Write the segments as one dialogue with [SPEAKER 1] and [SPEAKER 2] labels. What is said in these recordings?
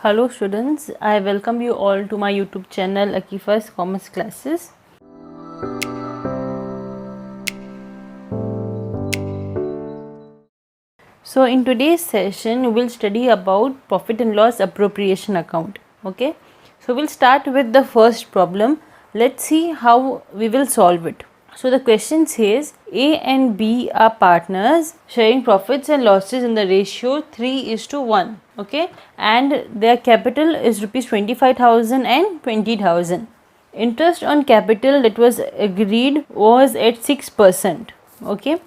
[SPEAKER 1] Hello students, I welcome you all to my YouTube channel Akifa's Commerce Classes. So in today's session we will study about profit and loss appropriation account. Okay, so we'll start with the first problem. Let's see how we will solve it. So the question says A and B are partners sharing profits and losses in the ratio 3:1. Okay, and their capital is rupees 25,000 and 20,000. Interest on capital that was agreed was at 6%. Okay,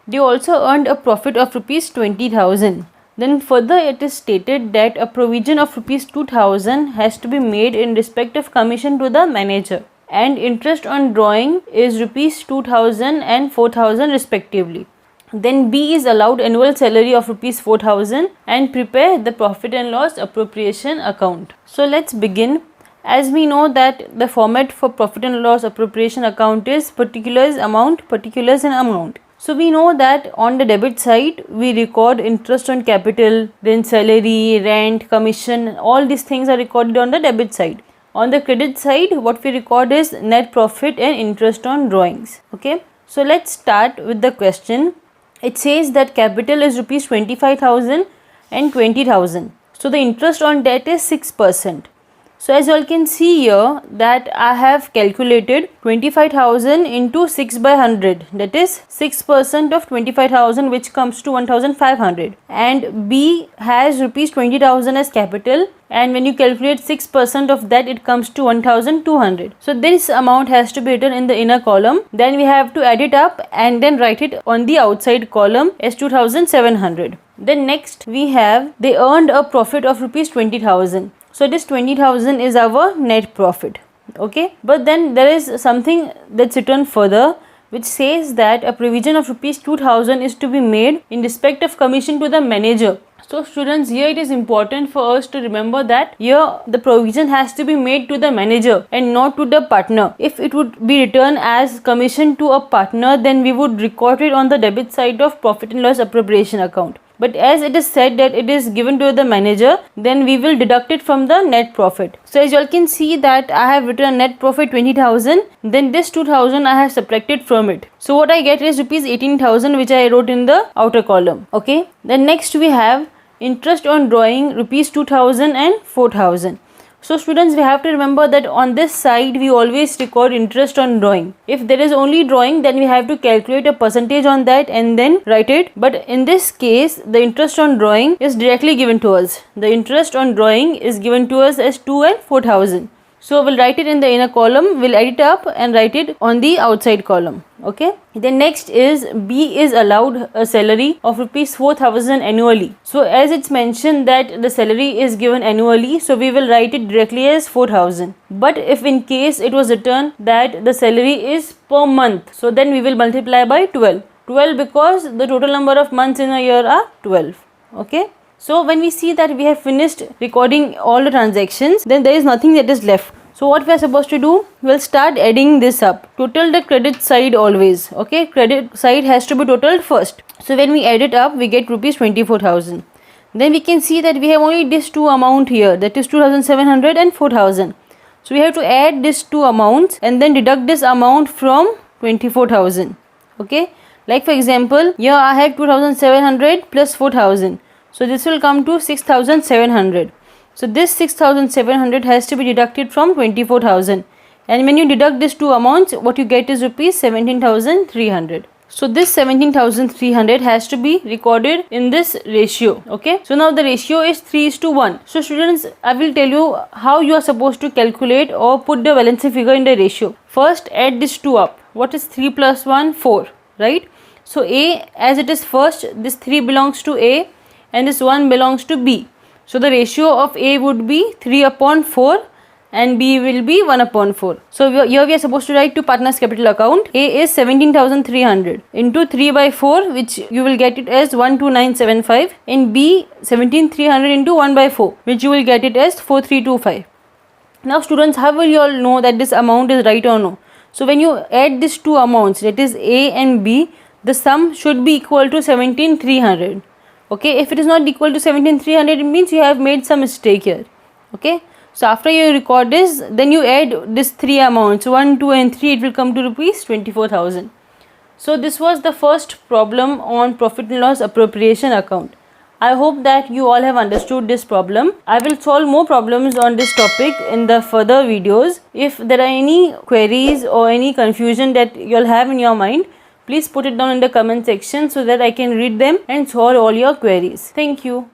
[SPEAKER 1] they also earned a profit of rupees 20,000. Then further it is stated that a provision of rupees 2,000 has to be made in respect of commission to the manager, and interest on drawing is rupees 2,000 and 4,000 respectively. Then B is allowed annual salary of rupees 4,000 and prepare the profit and loss appropriation account. So let's begin. As we know that the format for profit and loss appropriation account is particulars, amount, particulars and amount. So we know that on the debit side we record interest on capital, then salary, rent, commission, all these things are recorded on the debit side. On the credit side what we record is net profit and interest on drawings. Okay, so let's start with the question. It says that capital is rupees 25,000 and 20,000. So the interest on debt is 6%. So as you all can see here that I have calculated 25,000 into 6 by 100, that is 6% of 25,000, which comes to 1,500, and B has rupees 20,000 as capital, and when you calculate 6% of that it comes to 1,200. So this amount has to be written in the inner column, then we have to add it up and then write it on the outside column as 2,700. Then next we have they earned a profit of rupees 20,000. So this 20,000 is our net profit. Okay, but then there is something that's written further which says that a provision of rupees 2,000 is to be made in respect of commission to the manager. So students, here it is important for us to remember that here the provision has to be made to the manager and not to the partner. If it would be written as commission to a partner, then we would record it on the debit side of profit and loss appropriation account. But as it is said that it is given to the manager, then we will deduct it from the net profit. So as you all can see that I have written net profit 20,000, then this 2,000 I have subtracted from it. So what I get is rupees 18,000, which I wrote in the outer column. Okay, then next we have interest on drawing rupees 2,000 and 4,000. So students, we have to remember that on this side we always record interest on drawing. If there is only drawing, then we have to calculate a percentage on that and then write it. But in this case the interest on drawing is directly given to us. The interest on drawing is given to us as 2 and 4,000. So we'll write it in the inner column, we'll add it up and write it on the outside column. Okay, then next is B is allowed a salary of rupees 4,000 annually. So as it's mentioned that the salary is given annually, so we will write it directly as 4,000. But if in case it was written that the salary is per month, so then we will multiply by 12 because the total number of months in a year are 12. Okay, so when we see that we have finished recording all the transactions, then there is nothing that is left. So what we are supposed to do, we'll start adding this up. Total the credit side always. Okay, credit side has to be totaled first. So when we add it up, we get rupees 24,000. Then we can see that we have only these two amount here, that is 2,700 and 4,000. So we have to add these two amounts and then deduct this amount from 24,000. Okay, like for example, here I have 2,700 plus 4,000. So this will come to 6,700. So this 6,700 has to be deducted from 24,000. And when you deduct these two amounts, what you get is rupees 17,300. So this 17,300 has to be recorded in this ratio. Okay, so now the ratio is 3:1. So students, I will tell you how you are supposed to calculate or put the balancing figure in the ratio. First add these two up. What is 3 plus 1? 4, right? So A, as it is first, this 3 belongs to A and this 1 belongs to B. So the ratio of A would be 3/4 and B will be 1/4. So here we are supposed to write to partners capital account. A is 17,300 into 3/4, which you will get it as 12975, and B 17,300 into 1/4, which you will get it as 4325. Now students, how will you all know that this amount is right or no? So when you add these two amounts, that is A and B, the sum should be equal to 17,300. Okay, if it is not equal to 17,300, it means you have made some mistake here. Okay, so after you record this, then you add this three amounts 1, 2 and 3, it will come to rupees 24,000. So this was the first problem on profit and loss appropriation account. I hope that you all have understood this problem. I will solve more problems on this topic in the further videos. If there are any queries or any confusion that you all have in your mind, please put it down in the comment section so that I can read them and solve all your queries. Thank you.